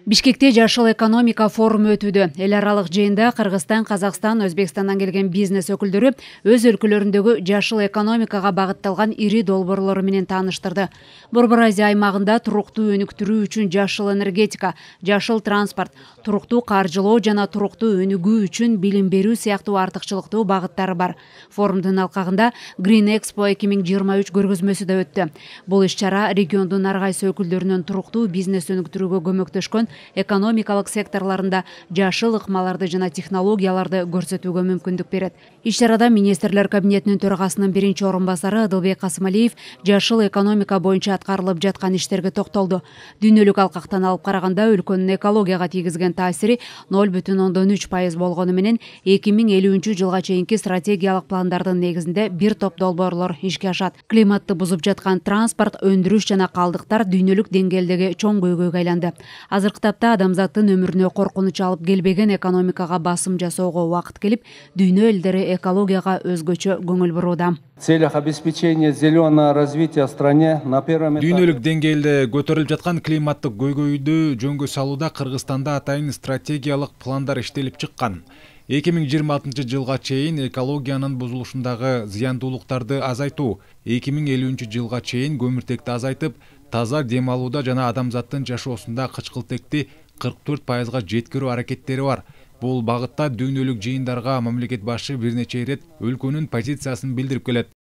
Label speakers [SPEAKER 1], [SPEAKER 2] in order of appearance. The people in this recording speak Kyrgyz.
[SPEAKER 1] Бишкекте жашыл экономика форуму өтүүдө. Эл аралык жыйында Кыргызстан, Казакстан, Өзбекстандан келген бизнес өкүлдөрү өз өлкөлөрүндөгү жашыл экономикага багытталган ири долбоорлору менен тааныштырды. Борбор Азия аймагында туруктуу өнүктүрүү үчүн жашыл энергетика, жашыл транспорт, туруктуу каржылоо жана туруктуу өнүгүү үчүн билим берүү сыяктуу артыкчылыктуу багыттары бар. Форумдун алкагында Green Expo 2023 көргөзмөсү да өттү. Бул иш-чара региондун ар кайсы өкүлдөрүнүн туруктуу бизнес өнүктүрүүгө көмөктөшкөн экономикалык секторларында жашыл ыкмаларды жана технологияларды көрсөтүүгө мүмкүндүк берет. Иш-чарада министрлер кабинетинин төрагасынын биринчи орун басары Ыдылбек Касымалиев жашыл экономика боюнча аткарылып жаткан иштерге токтолду. Дүйнөлүк алкактан алып караганда өлкөнүн экологияга тийгизген таасири 0,3% болгону менен 2050 жылга чейинки стратегиялык пландардын негизинде бир топ долбоорлор ишке ашат. Климатты бузуп жаткан транспорт, өндүрүш жана калдыктар дүйнөлүк деңгээлдеги чоң көйгөйгө айланды. Азыркы тапта адамзаттын өмүрүнө коркунуч алып келбеген экономикага басым жасоого убакыт келип, дүйнө элдери экологияга өзгөчө көңүл бурууда.
[SPEAKER 2] В целях обеспечения зеленого развития в стране на первом этапе.
[SPEAKER 3] Дүйнөлүк деңгээлде көтөрүлүп жаткан климаттык көйгөйдү жөнгө салууда Кыргызстанда атайын стратегиялык пландар иштелип чыккан. 2026 жылга чейин экологиянын бузулушундагы зыяндуулуктарды азайтуу, 2050 жылга чейин көмүртекти азайтып, таза дем алууда жана адамзаттын жашоосунда кычкылтекти 44%га жеткирүү аракеттери бар. Бул багытта дүйнөлүк жыйындарга мамлекет башы бир нече ирет өлкөнүн позициясын билдирип келет.